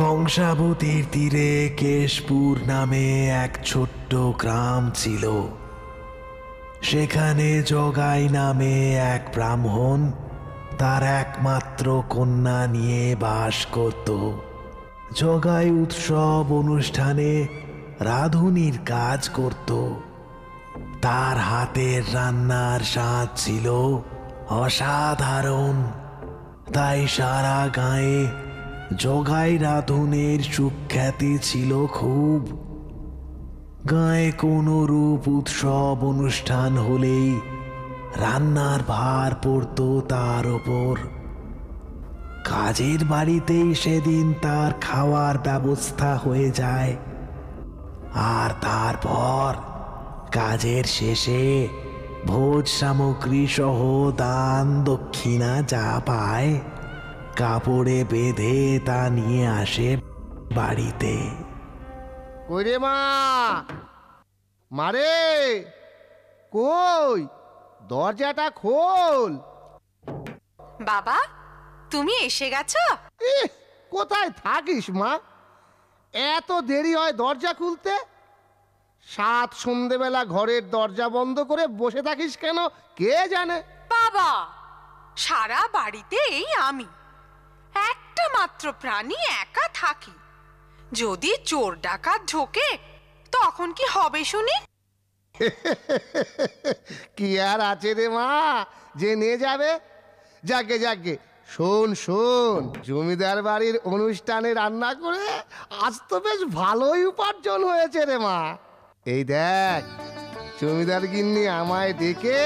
কংসাবতীর তীরে কেশপুর নামে এক ছোট্ট গ্রাম ছিল। সেখানে জগাই নামে এক ব্রাহ্মণ তার একমাত্র কন্যা নিয়ে বাস করত। জগাই উৎসব অনুষ্ঠানে রাঁধুনির কাজ করত। তার হাতের রান্নার স্বাদ ছিল অসাধারণ। তাই সারা গাঁয়ে জগাই রাঁধুনের সুখ্যাতি ছিল খুব। গাঁয়ে কোনো রূপ উৎসব অনুষ্ঠান হলেই রান্নার ভার পড়ত তার ওপর। কাজের বাড়িতেই সেদিন তার খাওয়ার ব্যবস্থা হয়ে যায়। আর তারপর কাজের শেষে ভোজ সামগ্রী সহ দান দক্ষিণা যা পায় কাপড়ে বেঁধে তা নিয়ে আসে বাড়িতে। ওরে মা, মারে কই, দরজাটা খোল। বাবা, তুমি এসে গেছো? কোথায় থাকিস মা? এত দেরি হয় দরজা খুলতে? সাত সন্ধেবেলা ঘরের দরজা বন্ধ করে বসে থাকিস কেন কে জানে? বাবা, সারা বাড়িতে এই আমি একটা মাত্র প্রাণী, একা থাকি। যদি চোর ডাকাত ঢোকে তখন কি হবে শুনি? কি আর আছে রে মা যে নিয়ে যাবে? যাকে যাকে, শোন শোন, জমিদার বাড়ির অনুষ্ঠানে রান্না করে আজ তো বেশ ভালোই উপার্জন হয়েছে রে মা। এই দেখ, জমিদার গিন্নি আমায় ডেকে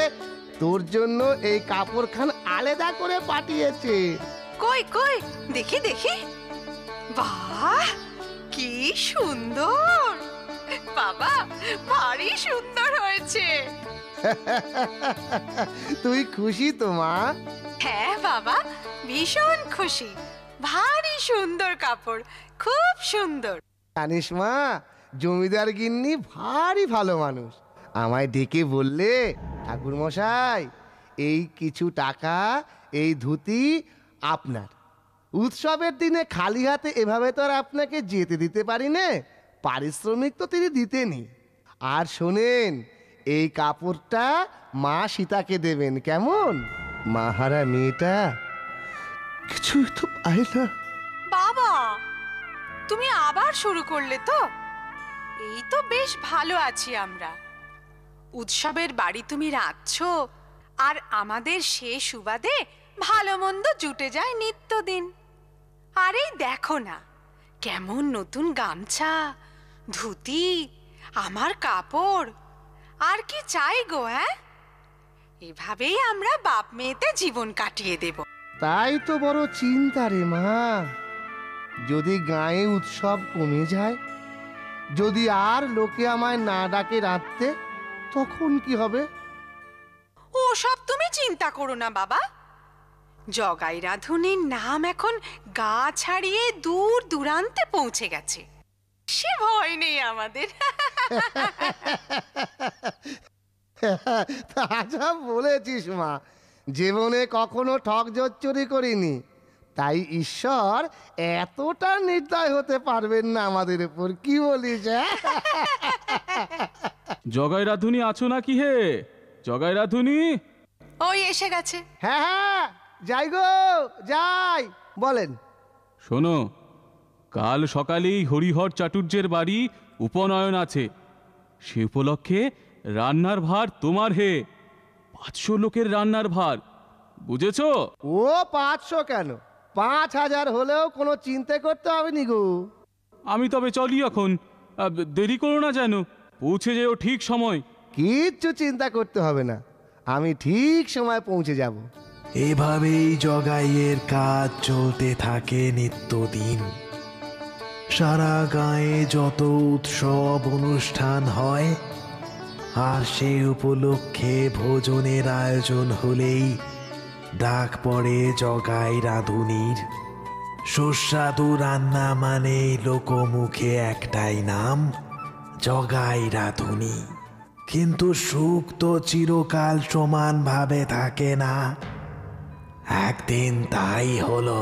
তোর জন্য এই কাপড়খান আলাদা করে পাঠিয়েছে। কই কই, দেখি দেখি। বাহ, কি সুন্দর! বাবা, ভারী সুন্দর হয়েছে। তুই খুশি তো মা? হ্যাঁ বাবা, ভীষণ খুশি। ভারী সুন্দর কাপড়, খুব সুন্দর। জানিস মা, জমিদার গিন্নি ভারী ভালো মানুষ। আমায় ডেকে বললে, ঠাকুর মশাই, এই কিছু টাকা, এই ধুতি আপনার। উৎসবের দিনে খালি হাতে এভাবে তো আর আপনাকে যেতে দিতে পারি না, পারিশ্রমিক তো তিনি দিতেনি। আর শোনেন, এই কাপড়টা মা সীতাকে দেবেন, কেমন? মাহারা মেয়েটা কিছুই তো পায় না। বাবা, তুমি আবার শুরু করলে তো? এই তো বেশ ভালো আছি আমরা। উৎসবের বাড়ি তুমি রাখছো, আর আমাদের সে সুবাদে ভালো মন্দ জুটে যায় নিত্যদিন। আর এই দেখো না, কেমন নতুন গামছা, ধুতি, আমার কাপড়। আর কি চাই গো? হ্যাঁ, এভাবেই আমরা বাপ মেয়েতে জীবন কাটিয়ে দেব। তাই তো বড় চিন্তা রে মা। যদি গায়ে উৎসব কমে যায়, যদি আর লোকে আমায় না ডাকে রাঁধতে, তখন কি হবে? ওসব তুমি চিন্তা করো না বাবা। জগাই রাঁধুনির নাম এখন গা ছাড়িয়ে দূর দূরান্তে পৌঁছে গেছে। সে ভয় নেই আমাদের। তাজা বলেছিস মা। জীবনে কখনো ঠক জচ্চুরি করিনি, তাই ঈশ্বর এতটা নির্দয় হতে পারবেন না আমাদের উপর। কি বলিস? জগাই রাধুনি আছো নাকি হে? জগাই রাধুনি? ওই এসে গেছে। হ্যাঁ হ্যাঁ, যাই গো যাই। বলেন। শোনো, কাল সকালেই হরিহর চাটুর্যের বাড়ি উপনয়ন আছে। সে উপলক্ষে রান্নার ভার তোমার হে। 500 লোকের রান্নার ভার, বুঝেছো? ও 500 কেন, 5000 হলেও কোনো চিন্তা করতে হবে নি গো। আমি তবে চলি এখন। দেরি করো না যেন, পৌঁছে যেও ঠিক সময়। কিচ্ছু চিন্তা করতে হবে না, আমি ঠিক সময় পৌঁছে যাব। এভাবেই জগাইয়ের কাজ চলতে থাকে নিত্যদিন। সারা গাঁয়ে যত উৎসব অনুষ্ঠান হয়, আর সে উপলক্ষে ভোজনের আয়োজন হলেই ডাক পড়ে জগাই রাঁধুনির। সুস্বাদু রান্না মানে লোকমুখে একটাই নাম, জগাই রাঁধুনি। কিন্তু সুখ তো চিরকাল সমানভাবে থাকে না। একদিন তাই হলো।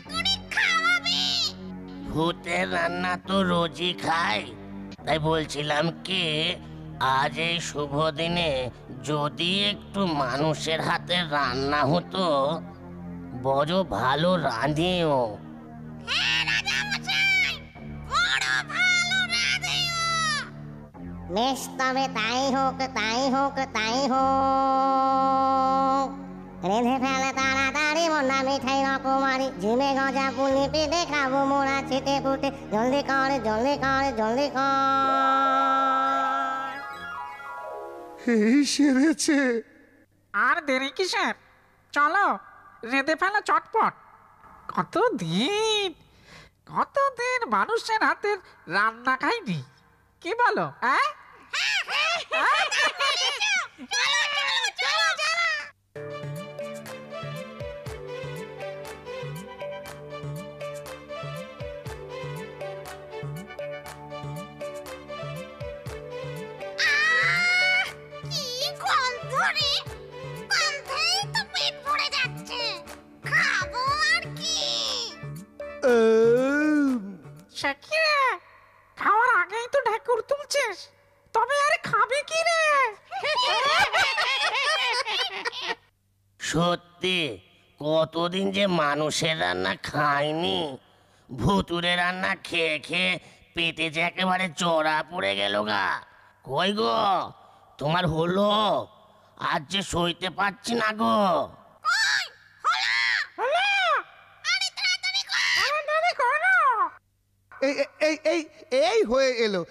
ভূতের রান্না তো রোজই খাই, তাই বলছিলাম কি, আজ এই শুভ দিনে যদি একটু মানুষের হাতে রান্না হতো, বড় ভালো রাঁধেও। বেশ, তবে তাই হোক, তাই হোক, তাই হোক। রেঁধে ফেলে তাড়াতাড়ি মন্ডা মিঠাই রকমারি, ঝিমে গজা পুলি পেটে খাবো মোড়া ছিটে ফুটে। জলদি কর, জলদি কর, জলদি কর। এই সেরেছে। আর দেরি কিসের? চলো রেঁধে ফেলো চটপট। কতদিন মানুষের হাতের রান্না খাইনি, কি বলো? হ্যাঁ, কি গন্ধ রে! গন্ধেই তো পেট ভরে যাচ্ছে। খাবো আর কি? সে কি রে? খাওয়ার আগেই তো ঢেকুর তুলছিস, তবে আর খাবি কি রে? সত্যি কতদিন যে মানুষের রান্না খাইনি, ভুতুরে রান্না খেয়ে খেয়ে পেটে যে একেবারে চড়া পড়ে গেল গা। কই গো, তোমার হলো? আজ যে সইতে পারছি না গো। এই এই এই এই হয়ে এলো।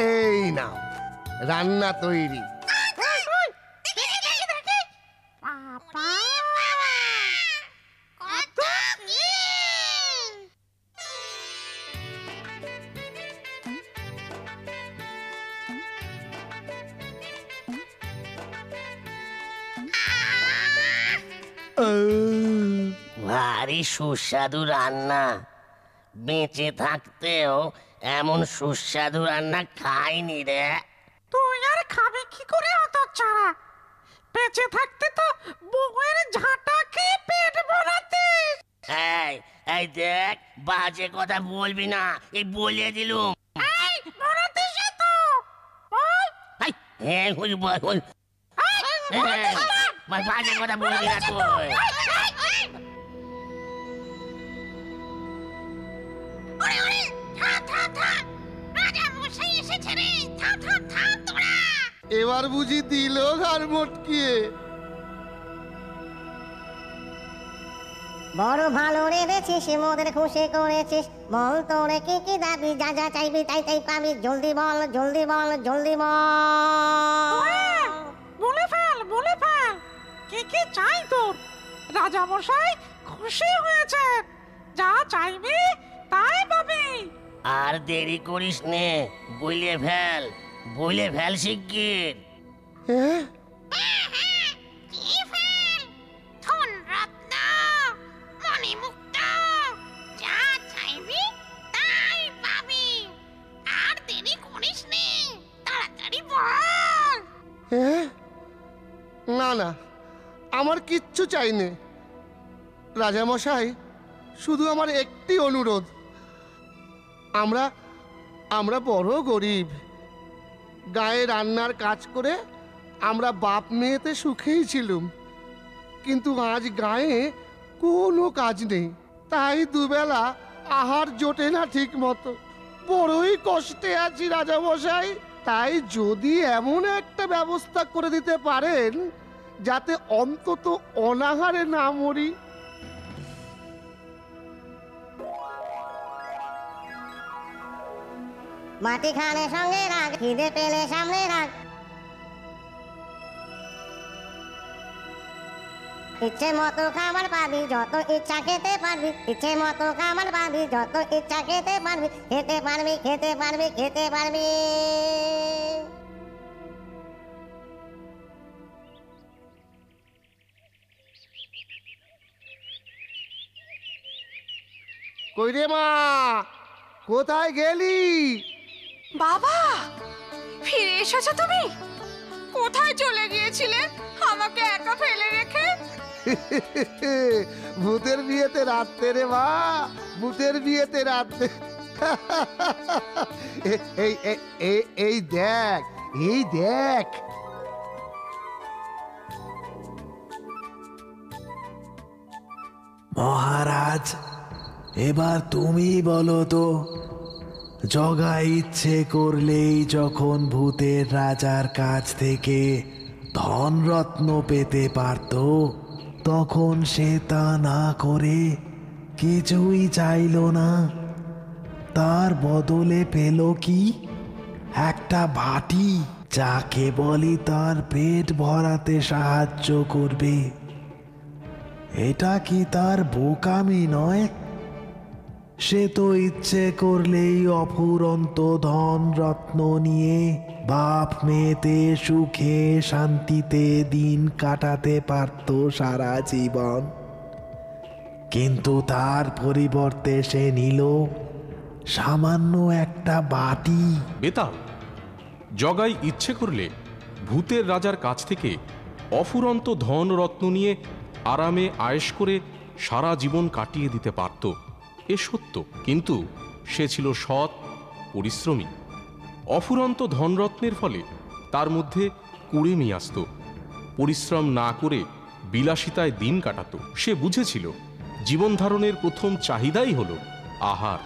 এই নাও, রান্না তৈরি। বাবা, কত কি! ভারী সুস্বাদু রান্না। বেঁচে থাকতেও এমন সুস্বাদু রান্না খাইনি রে। তুই আর খাবি কি করে হতচ্ছাড়া? বেঁচে থাকতে তো বউয়ের ঝাঁটা খেয়ে পেট ভরাতিস। এই এই দেখ, বাজে কথা বলবি না, এই বলে দিলুম। এই ভরাতিস তো বল। এই, এই, বল, বল, বল। এই, বাজে কথা বলবি না তুই। ওরে ওরে, থাম থাম থাম! রাজা মশাই এসেছে রে! থাম থাম থাম তোরা! এবার বুঝি দিল ঘর মটকিয়ে। বড় ভালো রেঁধেছিস, মোদের খুশি করেছিস। বল তোরে কি কি দাবি, যা যা চাইবি তাই তাই পাবি। জলদি বল, জলদি বল, জলদি বল। বলে ফেল, বলে ফেল, কি কি চাই তোর? রাজা মশাই খুশি হয়েছে, যা চাইবি তাই পাবি। আর দেরি করিস নে, বলে ফেল, বলে ফেল শিগগির। হ্যাঁ, কি ফেল! ধনরত্ন, মণিমুক্ত, যা চাইবি তাই পাবি। আর দেরি করিস নে, তাড়াতাড়ি বল! হ্যাঁ? না না, আমার কিচ্ছু চাই নে। রাজামশাই, শুধু আমার একটি অনুরোধ। আমরা বড় গরিব। গায়ে রান্নার কাজ করে আমরা বাপ মেয়েতে সুখেই ছিলুম, কিন্তু আজ গায়ে কোনো কাজ নেই, তাই দুবেলা আহার জোটে না ঠিক মতো। বড়ই কষ্টে আছি রাজামশাই। তাই যদি এমন একটা ব্যবস্থা করে দিতে পারেন যাতে অন্তত অনাহারে না মরি। মাটি খানে সঙ্গে রাখ, খিদে পেলে সামনে রাখ। ইচ্ছে মতো খাবার পাবি, যত ইচ্ছা খেতে পারবি। ইচ্ছে মতো খাবার পাবি, যত ইচ্ছা খেতে পারবি। খেতে পারবি, খেতে পারবি, খেতে পারবি। কই রে মা, কোথায় গেলি? বাবা, ফিরে এসেছো তুমি? কোথায় চলে গিয়েছিলে আমাকে একা ফেলে রেখে? ভূতের বিয়েতে রাত্রে রে মা, ভূতের বিয়েতে রাত্রে। এই দেখ, এই দেখ। মহারাজ, এবার তুমি বলো তো, জগা ইচ্ছে করলেই যখন ভূতের রাজার কাছ থেকে ধনরত্ন পেতে পারত, তখন সে তা না করে কিছুই চাইল না, তার বদলে পেল কি? একটা বাটি, যা কেবলই তার পেট ভরাতে সাহায্য করবে। এটা কি তার বোকামি নয়? সে তো ইচ্ছে করলেই অফুরন্ত ধন রত্ন নিয়ে বাপ মেয়েতে সুখে শান্তিতে দিন কাটাতে পারত সারা জীবন, কিন্তু তার পরিবর্তে সে নিল সামান্য একটা বাটি। বেতাল, জগাই ইচ্ছে করলে ভূতের রাজার কাছ থেকে অফুরন্ত ধন রত্ন নিয়ে আরামে আয়েশ করে সারা জীবন কাটিয়ে দিতে পারত, এ সত্য। কিন্তু সে ছিল সৎ, পরিশ্রমী। অফুরন্ত ধনরত্নের ফলে তার মধ্যে কুড়েমি আসত। পরিশ্রম না করে বিলাসিতায় দিন কাটাত। সে বুঝেছিল জীবন ধারণের প্রথম চাহিদাই হল আহার,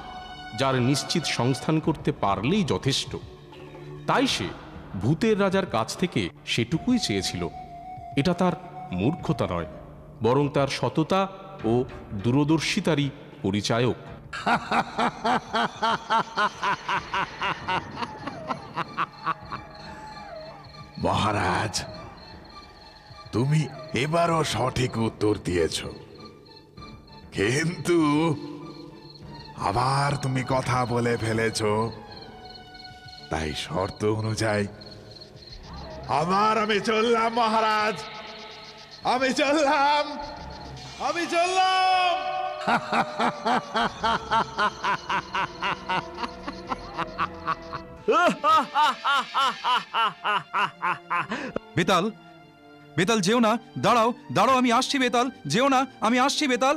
যার নিশ্চিত সংস্থান করতে পারলেই যথেষ্ট। তাই সে ভূতের রাজার কাছ থেকে সেটুকুই চেয়েছিল। এটা তার মূর্খতা নয়, বরং তার সততা ও দূরদর্শিতারই পরিচায়ক। মহারাজ, তুমি এবারও সঠিক উত্তর দিয়েছ, কিন্তু আবার তুমি কথা বলে ফেলেছ। তাই শর্ত অনুযায়ী আবার আমি চললাম মহারাজ, আমি চললাম। বেতাল, বেতাল যেও না, দাঁড়াও, দাঁড়াও, আমি আসছি বেতাল, যেও না, আমি আসছি বেতাল।